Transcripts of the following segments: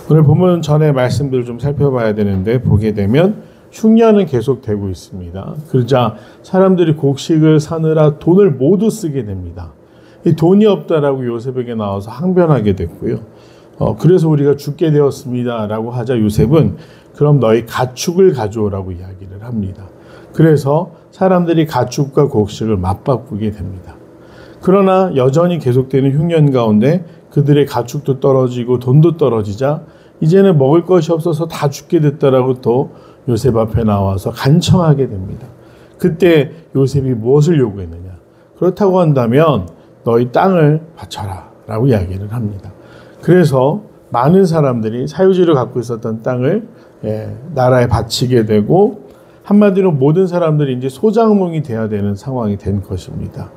오늘 본문 전에 말씀들을 좀 살펴봐야 되는데 보게 되면 흉년은 계속되고 있습니다. 그러자 사람들이 곡식을 사느라 돈을 모두 쓰게 됩니다. 이 돈이 없다라고 요셉에게 나와서 항변하게 됐고요. 그래서 우리가 죽게 되었습니다 라고 하자 요셉은 그럼 너희 가축을 가져오라고 이야기를 합니다. 그래서 사람들이 가축과 곡식을 맞바꾸게 됩니다. 그러나 여전히 계속되는 흉년 가운데 그들의 가축도 떨어지고 돈도 떨어지자 이제는 먹을 것이 없어서 다 죽게 됐다라고 또 요셉 앞에 나와서 간청하게 됩니다. 그때 요셉이 무엇을 요구했느냐? 그렇다고 한다면 너희 땅을 바쳐라 라고 이야기를 합니다. 그래서 많은 사람들이 사유지를 갖고 있었던 땅을 나라에 바치게 되고 한마디로 모든 사람들이 이제 소장농이 되어야 되는 상황이 된 것입니다.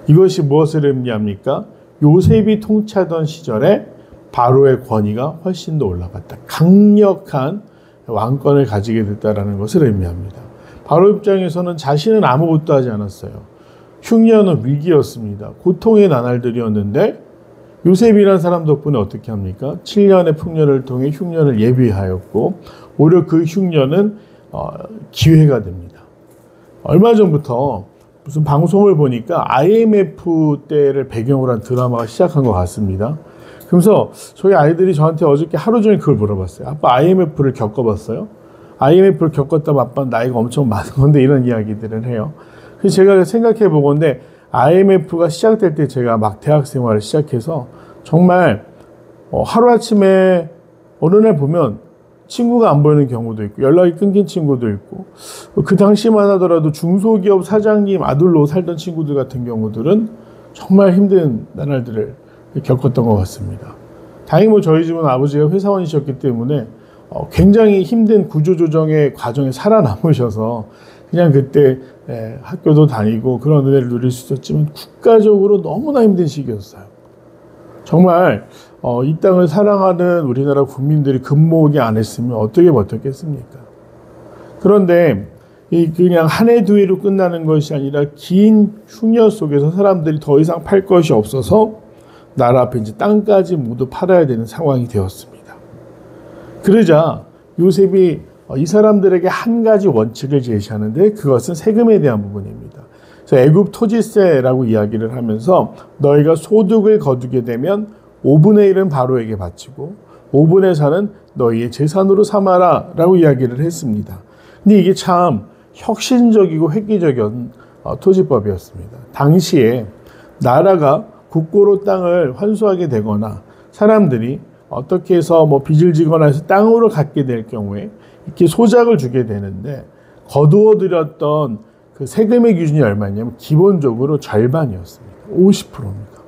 이것이 무엇을 의미합니까? 요셉이 통치하던 시절에 바로의 권위가 훨씬 더 올라갔다. 강력한 왕권을 가지게 됐다는 것을 의미합니다. 바로 입장에서는 자신은 아무것도 하지 않았어요. 흉년은 위기였습니다. 고통의 나날들이었는데 요셉이라는 사람 덕분에 어떻게 합니까? 7년의 풍년을 통해 흉년을 예비하였고 오히려 그 흉년은 기회가 됩니다. 얼마 전부터 무슨 방송을 보니까 IMF 때를 배경으로 한 드라마가 시작한 것 같습니다. 그러면서 저희 아이들이 저한테 어저께 하루 종일 그걸 물어봤어요. 아빠 IMF를 겪어봤어요? IMF를 겪었다면 아빠는 나이가 엄청 많은 건데 이런 이야기들을 해요. 그래서 제가 생각해 보건데 IMF가 시작될 때 제가 막 대학 생활을 시작해서 정말 하루아침에 어느 날 보면 친구가 안 보이는 경우도 있고 연락이 끊긴 친구도 있고 그 당시만 하더라도 중소기업 사장님 아들로 살던 친구들 같은 경우들은 정말 힘든 나날들을 겪었던 것 같습니다. 다행히 저희 집은 아버지가 회사원이셨기 때문에 굉장히 힘든 구조조정의 과정에 살아남으셔서 그냥 그때 학교도 다니고 그런 은혜를 누릴 수 있었지만 국가적으로 너무나 힘든 시기였어요. 정말 이 땅을 사랑하는 우리나라 국민들이 금모으기 안 했으면 어떻게 버텼겠습니까? 그런데 그냥 한 해 두 해로 끝나는 것이 아니라 긴 흉년 속에서 사람들이 더 이상 팔 것이 없어서 나라 앞에 이제 땅까지 모두 팔아야 되는 상황이 되었습니다. 그러자 요셉이 이 사람들에게 한 가지 원칙을 제시하는데 그것은 세금에 대한 부분입니다. 그래서 애굽 토지세라고 이야기를 하면서 너희가 소득을 거두게 되면 5분의 1은 바로에게 바치고 5분의 4는 너희의 재산으로 삼아라 라고 이야기를 했습니다. 근데 이게 참 혁신적이고 획기적인 토지법이었습니다. 당시에 나라가 국고로 땅을 환수하게 되거나 사람들이 어떻게 해서 빚을 지거나 해서 땅으로 갖게 될 경우에 이렇게 소작을 주게 되는데 거두어 들였던 그 세금의 기준이 얼마냐면 기본적으로 절반이었습니다. 50%입니다.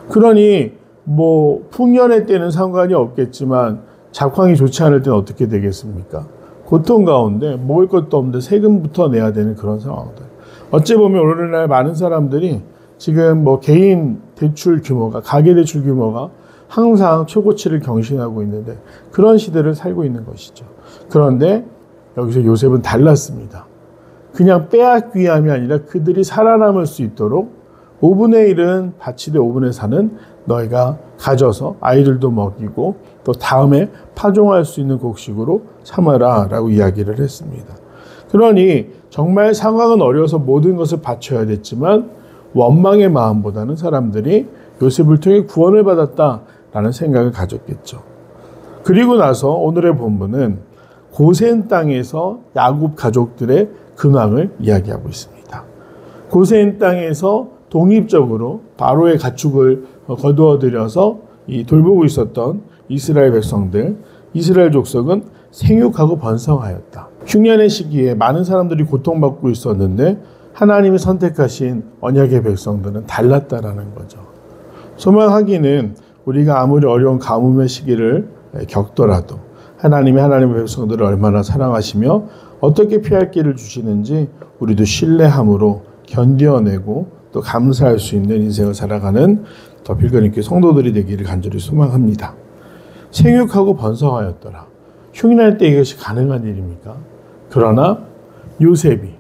그러니 풍년의 때는 상관이 없겠지만 작황이 좋지 않을 때는 어떻게 되겠습니까? 고통 가운데 먹을 것도 없는데 세금부터 내야 되는 그런 상황들. 어찌 보면 오늘날 많은 사람들이 지금 개인 대출 규모가, 가계 대출 규모가 항상 최고치를 경신하고 있는데 그런 시대를 살고 있는 것이죠. 그런데 여기서 요셉은 달랐습니다. 그냥 빼앗기 위함이 아니라 그들이 살아남을 수 있도록 5분의 1은 바치되 5분의 4는 너희가 가져서 아이들도 먹이고 또 다음에 파종할 수 있는 곡식으로 삼아라 라고 이야기를 했습니다. 그러니 정말 상황은 어려워서 모든 것을 바쳐야 됐지만 원망의 마음보다는 사람들이 요셉을 통해 구원을 받았다라는 생각을 가졌겠죠. 그리고 나서 오늘의 본문은 고센 땅에서 야곱 가족들의 근황을 이야기하고 있습니다. 고센 땅에서 독립적으로 바로의 가축을 거두어들여서 돌보고 있었던 이스라엘 백성들, 이스라엘 족속은 생육하고 번성하였다. 흉년의 시기에 많은 사람들이 고통받고 있었는데 하나님이 선택하신 언약의 백성들은 달랐다라는 거죠. 소망하기는 우리가 아무리 어려운 가뭄의 시기를 겪더라도 하나님이 하나님의 백성들을 얼마나 사랑하시며 어떻게 피할 길을 주시는지 우리도 신뢰함으로 견뎌내고 또 감사할 수 있는 인생을 살아가는 더 필거님께 성도들이 되기를 간절히 소망합니다. 생육하고 번성하였더라. 흉년할 때 이것이 가능한 일입니까? 그러나 요셉이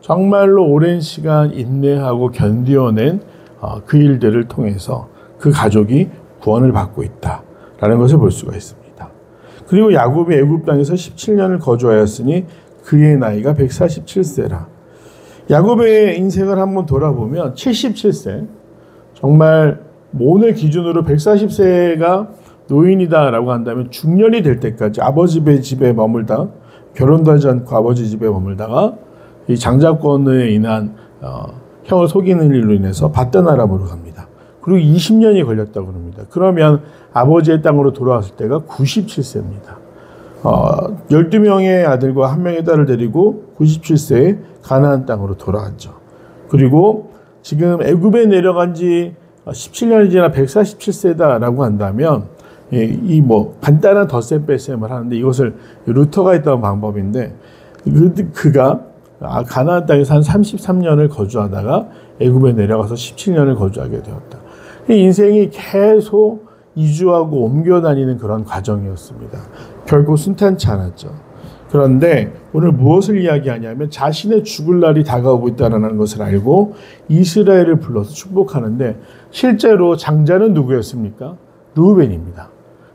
정말로 오랜 시간 인내하고 견뎌낸 그 일들을 통해서 그 가족이 구원을 받고 있다라는 것을 볼 수가 있습니다. 그리고 야곱이 애굽 땅에서 17년을 거주하였으니 그의 나이가 147세라. 야곱의 인생을 한번 돌아보면 77세, 정말 오늘 기준으로 140세가 노인이다라고 한다면 중년이 될 때까지 아버지 집에 머물다, 결혼도 하지 않고 아버지 집에 머물다가 이 장자권에 인한 형을 속이는 일로 인해서 밧단아람으로 갑니다. 그리고 20년이 걸렸다고 합니다. 그러면 아버지의 땅으로 돌아왔을 때가 97세입니다. 12명의 아들과 1명의 딸을 데리고 97세에 가나안 땅으로 돌아왔죠. 그리고 지금 애굽에 내려간 지 17년이 지나 147세다라고 한다면 이 간단한 덧셈 뺄셈을 하는데 이것을 루터가 했던 방법인데 그가 가나안 땅에서 한 33년을 거주하다가 애굽에 내려가서 17년을 거주하게 되었다. 인생이 계속 이주하고 옮겨 다니는 그런 과정이었습니다. 결코 순탄치 않았죠. 그런데 오늘 무엇을 이야기하냐면 자신의 죽을 날이 다가오고 있다는 것을 알고 이스라엘을 불러서 축복하는데 실제로 장자는 누구였습니까? 르우벤입니다.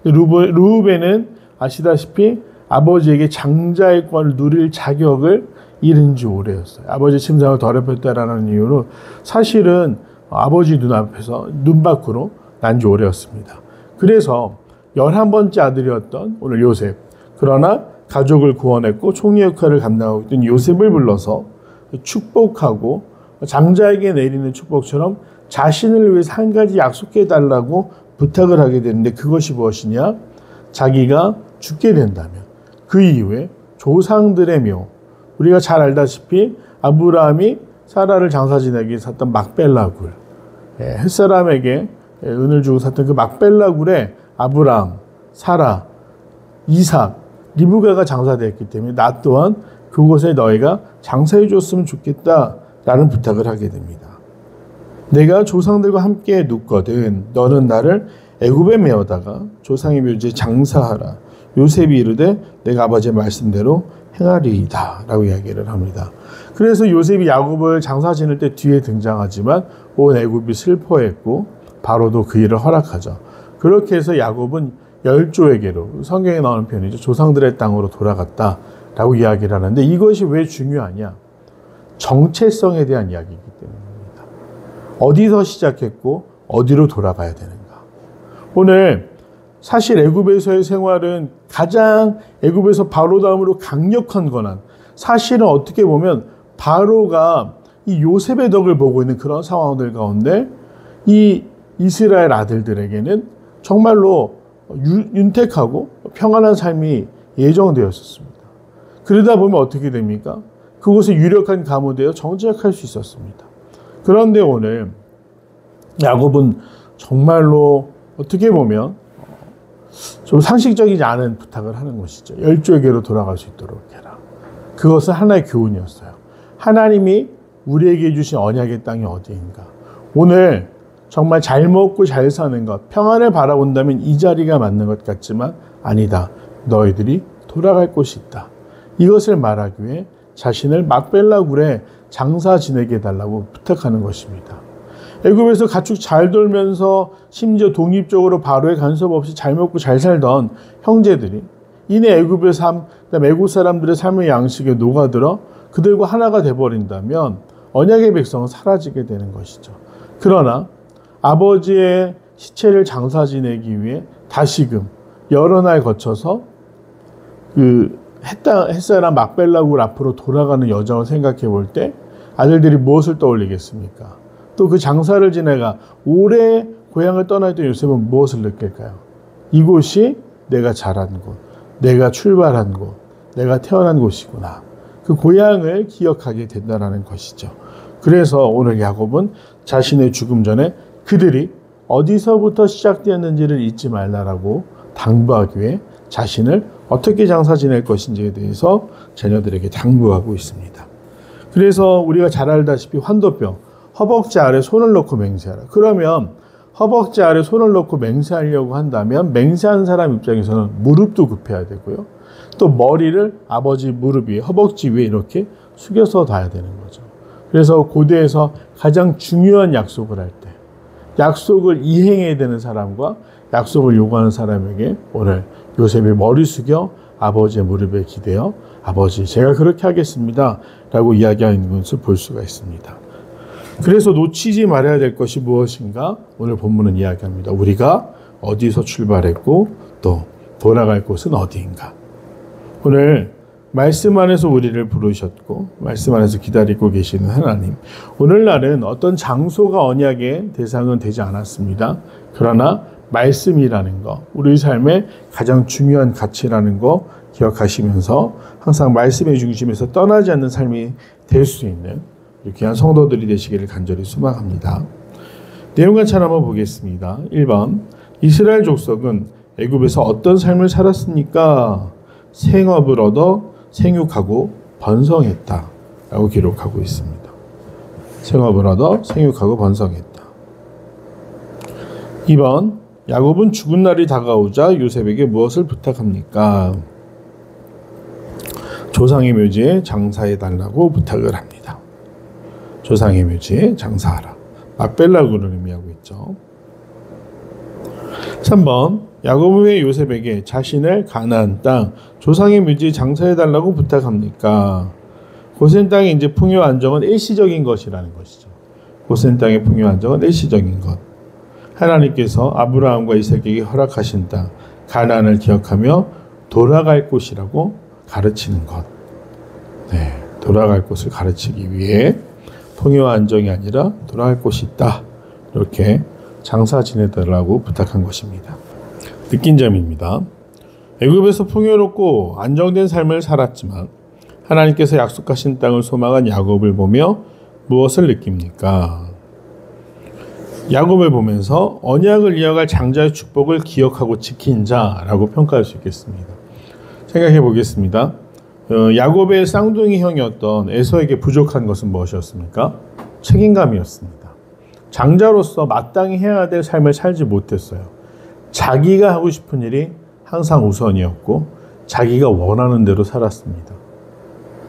르우벤은 아시다시피 아버지에게 장자의 권을 누릴 자격을 잃은 지 오래였어요. 아버지 침상을 더럽혔다라는 이유로 사실은 아버지 눈앞에서 눈 밖으로 난 지 오래였습니다. 그래서 11번째 아들이었던 오늘 요셉, 그러나 가족을 구원했고 총리 역할을 감당하고 있던 요셉을 불러서 축복하고 장자에게 내리는 축복처럼 자신을 위해서 한 가지 약속해 달라고 부탁을 하게 되는데 그것이 무엇이냐? 자기가 죽게 된다면 그 이후에 조상들의 묘, 우리가 잘 알다시피 아브라함이 사라를 장사 지내기 위해 샀던 막벨라 굴, 햇사람에게 은을 주고 샀던 그 막벨라 굴에 아브라함, 사라, 이삭, 리브가가 장사되었기 때문에 나 또한 그곳에 너희가 장사해 줬으면 좋겠다라는 부탁을 하게 됩니다. 내가 조상들과 함께 눕거든 너는 나를 애굽에 메어다가 조상의 묘지에 장사하라. 요셉이 이르되 내가 아버지의 말씀대로 행하리이다 라고 이야기를 합니다. 그래서 요셉이 야곱을 장사 지낼 때 뒤에 등장하지만 온 애굽이 슬퍼했고 바로도 그 일을 허락하죠. 그렇게 해서 야곱은 열조에게로, 성경에 나오는 표현이죠, 조상들의 땅으로 돌아갔다라고 이야기를 하는데 이것이 왜 중요하냐? 정체성에 대한 이야기이기 때문입니다. 어디서 시작했고 어디로 돌아가야 되는가? 오늘 사실 애굽에서의 생활은 가장 애굽에서 바로 다음으로 강력한 권한, 사실은 어떻게 보면 바로가 이 요셉의 덕을 보고 있는 그런 상황들 가운데 이 이스라엘 아들들에게는 정말로 윤택하고 평안한 삶이 예정되었습니다. 그러다 보면 어떻게 됩니까? 그곳에 유력한 가문되어 정착할 수 있었습니다. 그런데 오늘 야곱은 정말로 어떻게 보면 좀 상식적이지 않은 부탁을 하는 것이죠. 열조에게로 돌아갈 수 있도록 해라. 그것은 하나의 교훈이었어요. 하나님이 우리에게 주신 언약의 땅이 어디인가? 오늘 정말 잘 먹고 잘 사는 것, 평안을 바라본다면 이 자리가 맞는 것 같지만 아니다. 너희들이 돌아갈 곳이 있다. 이것을 말하기 위해 자신을 막벨라 굴에 장사 지내게 해달라고 부탁하는 것입니다. 애굽에서 가축 잘 돌면서 심지어 독립적으로 바로의 간섭 없이 잘 먹고 잘 살던 형제들이 이내 애굽의 삶, 그다음에 애굽 사람들의 삶의 양식에 녹아들어 그들과 하나가 돼버린다면 언약의 백성은 사라지게 되는 것이죠. 그러나 아버지의 시체를 장사 지내기 위해 다시금 여러 날 거쳐서 그 햇사람 막벨라 굴 앞으로 돌아가는 여정을 생각해 볼 때 아들들이 무엇을 떠올리겠습니까? 또 그 장사를 지내가 오래 고향을 떠나있던 요셉은 무엇을 느낄까요? 이곳이 내가 자란 곳, 내가 출발한 곳, 내가 태어난 곳이구나. 그 고향을 기억하게 된다는 것이죠. 그래서 오늘 야곱은 자신의 죽음 전에 그들이 어디서부터 시작되었는지를 잊지 말라라고 당부하기 위해 자신을 어떻게 장사 지낼 것인지에 대해서 자녀들에게 당부하고 있습니다. 그래서 우리가 잘 알다시피 환도병, 허벅지 아래 손을 넣고 맹세하라. 그러면 허벅지 아래 손을 넣고 맹세하려고 한다면 맹세한 사람 입장에서는 무릎도 굽혀야 되고요. 또 머리를 아버지 무릎 위에, 허벅지 위에 이렇게 숙여서 놔야 되는 거죠. 그래서 고대에서 가장 중요한 약속을 할 때 약속을 이행해야 되는 사람과 약속을 요구하는 사람에게 오늘 요셉이 머리 숙여 아버지의 무릎에 기대어 아버지 제가 그렇게 하겠습니다 라고 이야기하는 것을 볼 수가 있습니다. 그래서 놓치지 말아야 될 것이 무엇인가? 오늘 본문은 이야기합니다. 우리가 어디서 출발했고 또 돌아갈 곳은 어디인가? 오늘 말씀 안에서 우리를 부르셨고 말씀 안에서 기다리고 계시는 하나님, 오늘날은 어떤 장소가 언약의 대상은 되지 않았습니다. 그러나 말씀이라는 것, 우리 삶의 가장 중요한 가치라는 거 기억하시면서 항상 말씀의 중심에서 떠나지 않는 삶이 될 수 있는 귀한 성도들이 되시기를 간절히 소망합니다. 내용 같이 한번 보겠습니다. 1번, 이스라엘 족속은 애굽에서 어떤 삶을 살았습니까? 생업을 얻어 생육하고 번성했다 라고 기록하고 있습니다. 생업을 얻어 생육하고 번성했다. 2번, 야곱은 죽은 날이 다가오자 요셉에게 무엇을 부탁합니까? 조상의 묘지에 장사해달라고 부탁을 합니다. 조상의 묘지에 장사하라. 막벨라고를 의미하고 있죠. 3번, 야곱은 왜 요셉에게 자신을 가나안 땅 조상의 묘지에 장사해달라고 부탁합니까? 고센 땅의 이제 풍요 안정은 일시적인 것이라는 것이죠. 고센 땅의 풍요 안정은 일시적인 것. 하나님께서 아브라함과 이삭에게 허락하신 땅 가나안을 기억하며 돌아갈 곳이라고 가르치는 것. 네, 돌아갈 곳을 가르치기 위해 풍요 안정이 아니라 돌아갈 곳이 있다. 이렇게 장사 지내달라고 부탁한 것입니다. 느낀 점입니다. 애굽에서 풍요롭고 안정된 삶을 살았지만 하나님께서 약속하신 땅을 소망한 야곱을 보며 무엇을 느낍니까? 야곱을 보면서 언약을 이어갈 장자의 축복을 기억하고 지킨 자라고 평가할 수 있겠습니다. 생각해 보겠습니다. 야곱의 쌍둥이 형이었던 에서에게 부족한 것은 무엇이었습니까? 책임감이었습니다. 장자로서 마땅히 해야 될 삶을 살지 못했어요. 자기가 하고 싶은 일이 항상 우선이었고 자기가 원하는 대로 살았습니다.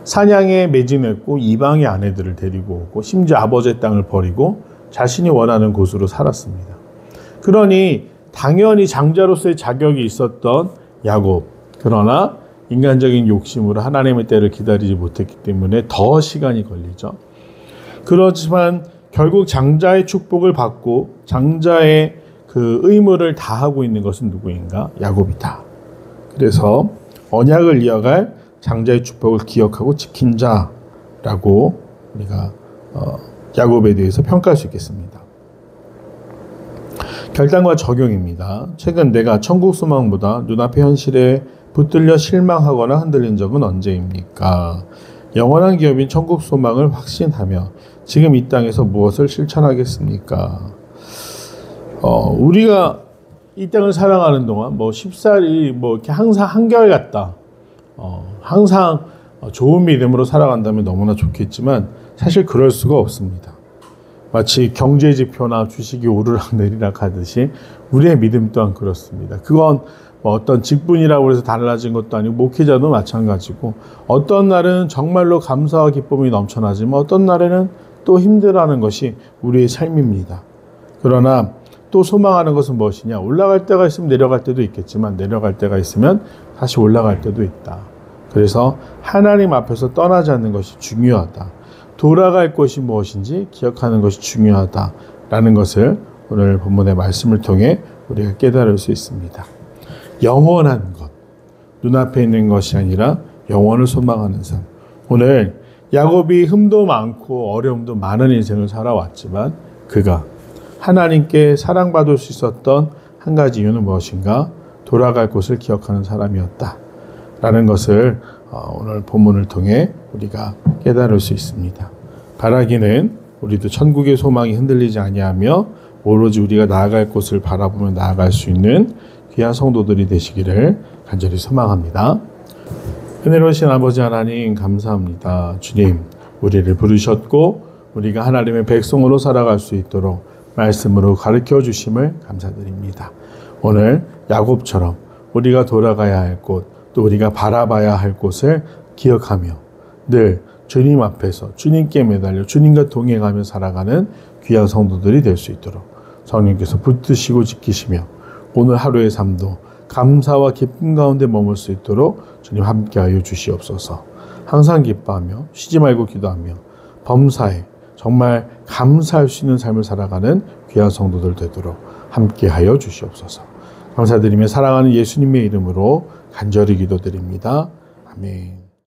사냥에 매진했고 이방의 아내들을 데리고 오고 심지어 아버지의 땅을 버리고 자신이 원하는 곳으로 살았습니다. 그러니 당연히 장자로서의 자격이 있었던 야곱, 그러나 인간적인 욕심으로 하나님의 때를 기다리지 못했기 때문에 더 시간이 걸리죠. 그렇지만 결국 장자의 축복을 받고 장자의 그 의무를 다하고 있는 것은 누구인가? 야곱이다. 그래서 언약을 이어갈 장자의 축복을 기억하고 지킨 자라고 우리가 야곱에 대해서 평가할 수 있겠습니다. 결단과 적용입니다. 최근 내가 천국 소망보다 눈앞의 현실에 붙들려 실망하거나 흔들린 적은 언제입니까? 영원한 기업인 천국 소망을 확신하며 지금 이 땅에서 무엇을 실천하겠습니까? 우리가 이 땅을 살아가는 동안 쉽사리 이렇게 항상 한결같다. 항상 좋은 믿음으로 살아간다면 너무나 좋겠지만 사실 그럴 수가 없습니다. 마치 경제지표나 주식이 오르락 내리락 하듯이 우리의 믿음 또한 그렇습니다. 그건 어떤 직분이라고 해서 달라진 것도 아니고 목회자도 마찬가지고 어떤 날은 정말로 감사와 기쁨이 넘쳐나지만 어떤 날에는 또 힘들어하는 것이 우리의 삶입니다. 그러나 또 소망하는 것은 무엇이냐? 올라갈 때가 있으면 내려갈 때도 있겠지만 내려갈 때가 있으면 다시 올라갈 때도 있다. 그래서 하나님 앞에서 떠나지 않는 것이 중요하다. 돌아갈 것이 무엇인지 기억하는 것이 중요하다라는 것을 오늘 본문의 말씀을 통해 우리가 깨달을 수 있습니다. 영원한 것, 눈앞에 있는 것이 아니라 영원을 소망하는 삶. 오늘 야곱이 흠도 많고 어려움도 많은 인생을 살아왔지만 그가 하나님께 사랑받을 수 있었던 한 가지 이유는 무엇인가? 돌아갈 곳을 기억하는 사람이었다. 라는 것을 오늘 본문을 통해 우리가 깨달을 수 있습니다. 바라기는 우리도 천국의 소망이 흔들리지 아니하며 오로지 우리가 나아갈 곳을 바라보며 나아갈 수 있는 귀한 성도들이 되시기를 간절히 소망합니다. 은혜로우신 아버지 하나님 감사합니다. 주님, 우리를 부르셨고 우리가 하나님의 백성으로 살아갈 수 있도록 말씀으로 가르쳐 주심을 감사드립니다. 오늘 야곱처럼 우리가 돌아가야 할 곳, 또 우리가 바라봐야 할 곳을 기억하며 늘 주님 앞에서 주님께 매달려 주님과 동행하며 살아가는 귀한 성도들이 될 수 있도록 성령께서 붙드시고 지키시며 오늘 하루의 삶도 감사와 기쁨 가운데 머물 수 있도록 주님 함께하여 주시옵소서. 항상 기뻐하며 쉬지 말고 기도하며 범사에 정말 감사할 수 있는 삶을 살아가는 귀한 성도들 되도록 함께하여 주시옵소서. 감사드리며 사랑하는 예수님의 이름으로 간절히 기도드립니다. 아멘.